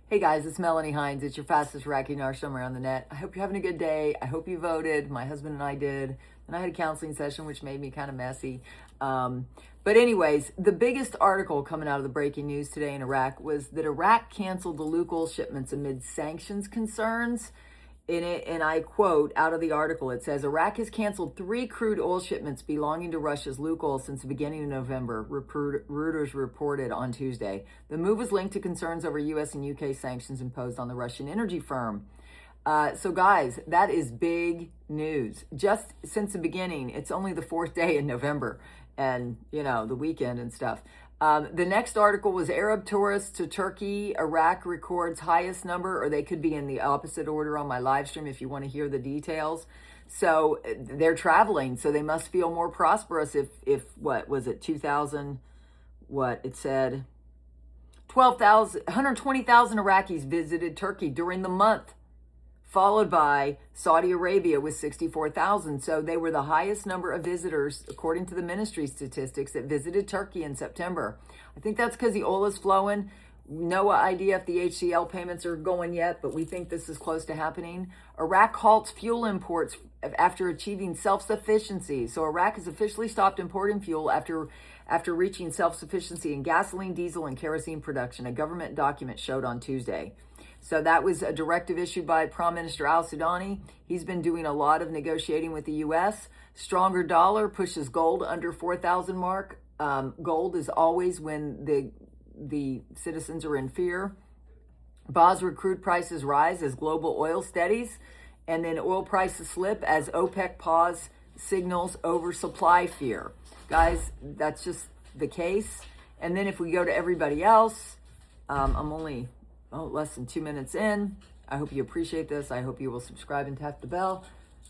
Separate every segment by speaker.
Speaker 1: Hey guys, it's Melanie Hinds. It's your fastest IRAQI NAR somewhere on the net. I hope you're having a good day. I hope you voted. My husband and I did. And I had a counseling session, which made me kind of messy. But anyways, the biggest article coming out of the breaking news today in Iraq was that Iraq canceled the Luke oil shipments amid sanctions concerns. In it, and I quote out of the article, it says, Iraq has canceled 3 crude oil shipments belonging to Russia's Lukoil since the beginning of November, Reuters reported on Tuesday. The move was linked to concerns over U.S. and U.K. sanctions imposed on the Russian energy firm. So guys, that is big news. Just since the beginning, it's only the 4th day in November and, you know, the weekend and stuff. The next article was Arab tourists to Turkey. Iraq records highest number, or they could be in the opposite order on my live stream if you want to hear the details. So they're traveling, so they must feel more prosperous if what was it, 2,000, what it said, 120,000 Iraqis visited Turkey during the month, followed by Saudi Arabia with 64,000. So they were the highest number of visitors, according to the ministry statistics, that visited Turkey in September. I think that's because the oil is flowing. No idea if the HCL payments are going yet, but we think this is close to happening. Iraq halts fuel imports after achieving self-sufficiency. So Iraq has officially stopped importing fuel after reaching self-sufficiency in gasoline, diesel, and kerosene production, a government document showed on Tuesday. So that was a directive issued by Prime Minister al-Sudani. He's been doing a lot of negotiating with the U.S. Stronger dollar pushes gold under 4,000 mark. Gold is always when the citizens are in fear. Basra crude prices rise as global oil steadies, and then oil prices slip as OPEC pause signals oversupply fear. Guys, that's just the case. And then if we go to everybody else, I'm only less than 2 minutes in. I hope you appreciate this. I hope you will subscribe and tap the bell.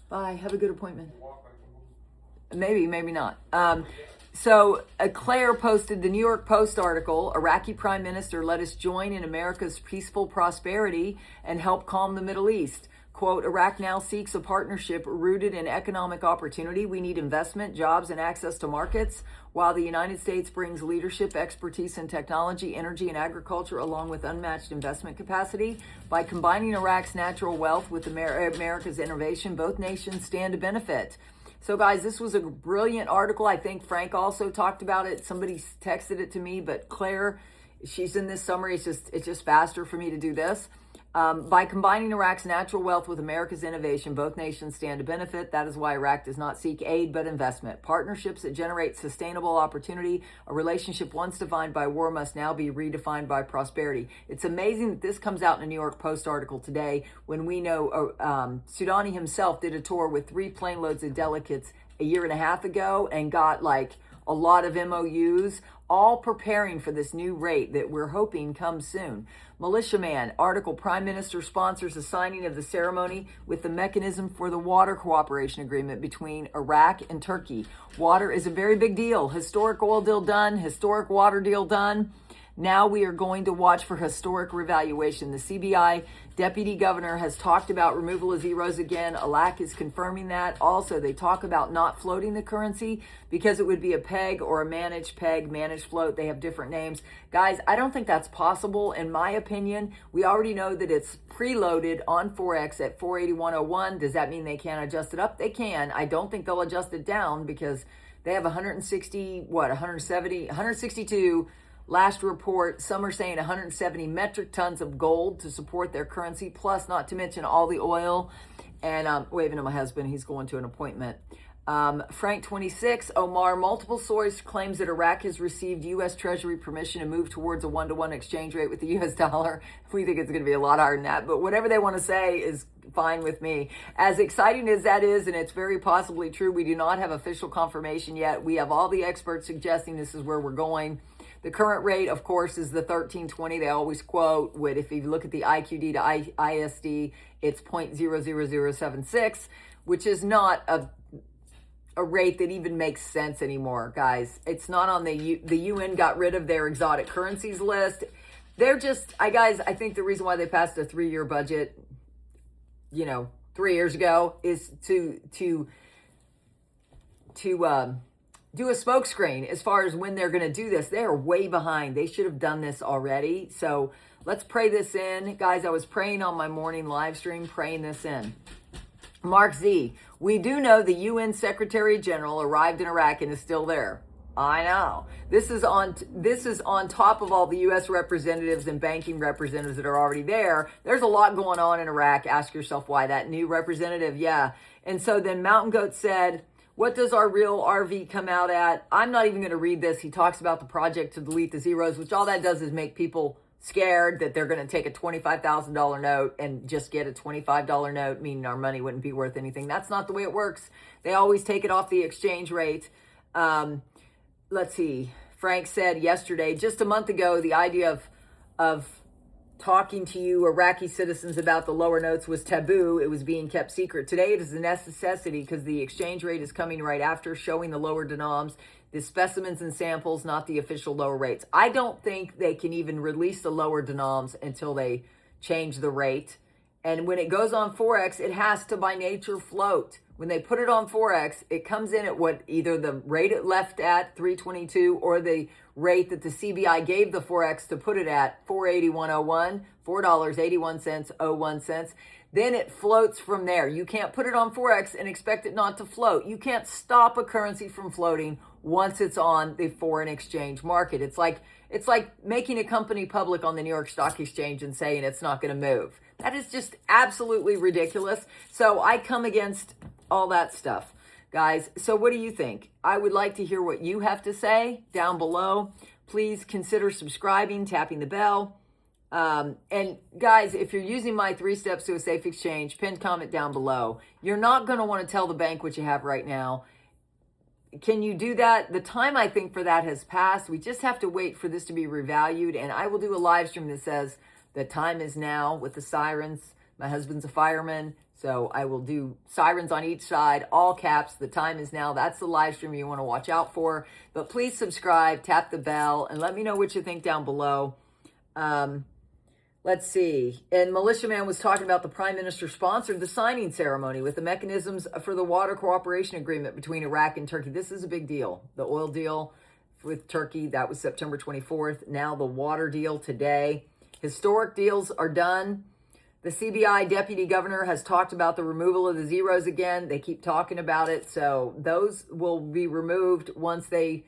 Speaker 1: Bye. Have a good appointment. Maybe, maybe not. So Claire posted the New York Post article, Iraqi Prime Minister, let us join in America's peaceful prosperity and help calm the Middle East. Quote, Iraq now seeks a partnership rooted in economic opportunity. We need investment, jobs, and access to markets, while the United States brings leadership, expertise in technology, energy, and agriculture, along with unmatched investment capacity. By combining Iraq's natural wealth with America's innovation, both nations stand to benefit. So guys, this was a brilliant article. I think Frank also talked about it. Somebody texted it to me, but Claire, she's in this summary. It's just faster for me to do this. By combining Iraq's natural wealth with America's innovation, both nations stand to benefit. That is why Iraq does not seek aid but investment. Partnerships that generate sustainable opportunity. A relationship once defined by war must now be redefined by prosperity. It's amazing that this comes out in a New York Post article today when we know Sudani himself did a tour with 3 plane loads of delegates a year and a half ago and got like a lot of MOUs, all preparing for this new rate that we're hoping comes soon. Militiaman article, Prime Minister sponsors the signing of the ceremony with the mechanism for the water cooperation agreement between Iraq and Turkey. Water is a very big deal. Historic oil deal done, historic water deal done. Now we are going to watch for historic revaluation. The CBI deputy governor has talked about removal of zeros again. IRAQ is confirming that. Also, they talk about not floating the currency because it would be a peg or a managed peg, managed float. They have different names. Guys, I don't think that's possible. In my opinion, we already know that it's preloaded on Forex at 481.01. Does that mean they can't adjust it up? They can. I don't think they'll adjust it down because they have 162 last report. Some are saying 170 metric tons of gold to support their currency, plus not to mention all the oil. And I'm waving to my husband. He's going to an appointment. Frank 26, Omar, multiple source claims that Iraq has received U.S. Treasury permission to move towards a 1-to-1 exchange rate with the U.S. dollar. We think it's going to be a lot higher than that, but whatever they want to say is fine with me. As exciting as that is, and it's very possibly true, we do not have official confirmation yet. We have all the experts suggesting this is where we're going. The current rate, of course, is the 1320. They always quote, if you look at the IQD to ISD, it's 0.00076, which is not a rate that even makes sense anymore, guys. It's not on the UN got rid of their exotic currencies list. They're just, guys, I think the reason why they passed a 3-year budget, 3 years ago, is to do a smokescreen as far as when they're going to do this. They are way behind. They should have done this already. So let's pray this in. Guys, I was praying on my morning live stream, praying this in. Mark Z, we do know the UN Secretary General arrived in Iraq and is still there. I know. This is on top of all the U.S. representatives and banking representatives that are already there. There's a lot going on in Iraq. Ask yourself why. That new representative, yeah. And so then Mountain Goat said, what does our real RV come out at? I'm not even going to read this. He talks about the project to delete the zeros, which all that does is make people scared that they're going to take a $25,000 note and just get a $25 note, meaning our money wouldn't be worth anything. That's not the way it works. They always take it off the exchange rate. Let's see. Frank said yesterday, just a month ago, the idea of talking to you Iraqi citizens about the lower notes was taboo. It was being kept secret. Today, it is a necessity because the exchange rate is coming right after, showing the lower denoms, the specimens and samples, not the official lower rates. I don't think they can even release the lower denoms until they change the rate. And when it goes on Forex, it has to by nature float. When they put it on Forex, it comes in at what either the rate it left at 322 or the rate that the CBI gave the Forex to put it at 481.01, $4.81.01. Then it floats from there. You can't put it on Forex and expect it not to float. You can't stop a currency from floating once it's on the foreign exchange market. It's like making a company public on the New York Stock Exchange and saying it's not going to move. That is just absolutely ridiculous. So I come against all that stuff, guys. So what do you think? I would like to hear what you have to say down below. Please consider subscribing, tapping the bell. And guys, if you're using my 3 steps to a safe exchange, pinned comment down below. You're not going to want to tell the bank what you have right now. Can you do that? The time, I think, for that has passed. We just have to wait for this to be revalued. And I will do a live stream that says the time is now with the sirens. My husband's a fireman, so I will do sirens on each side, all caps. The time is now. That's the live stream you want to watch out for. But please subscribe, tap the bell, and let me know what you think down below. Let's see. And Militia Man was talking about the Prime Minister sponsored the signing ceremony with the mechanisms for the water cooperation agreement between Iraq and Turkey. This is a big deal. The oil deal with Turkey, that was September 24th. Now the water deal today. Historic deals are done. The CBI deputy governor has talked about the removal of the zeros again. They keep talking about it. So those will be removed once they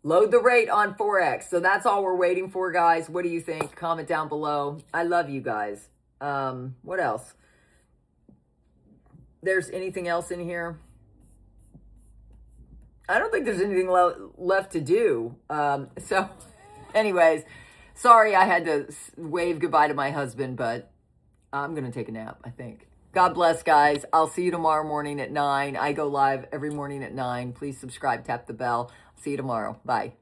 Speaker 1: load the rate on Forex. So that's all we're waiting for, guys. What do you think? Comment down below. I love you guys. What else? There's anything else in here? I don't think there's anything left to do. So anyways, sorry I had to wave goodbye to my husband, but I'm going to take a nap, I think. God bless, guys. I'll see you tomorrow morning at 9. I go live every morning at 9. Please subscribe, tap the bell. See you tomorrow. Bye.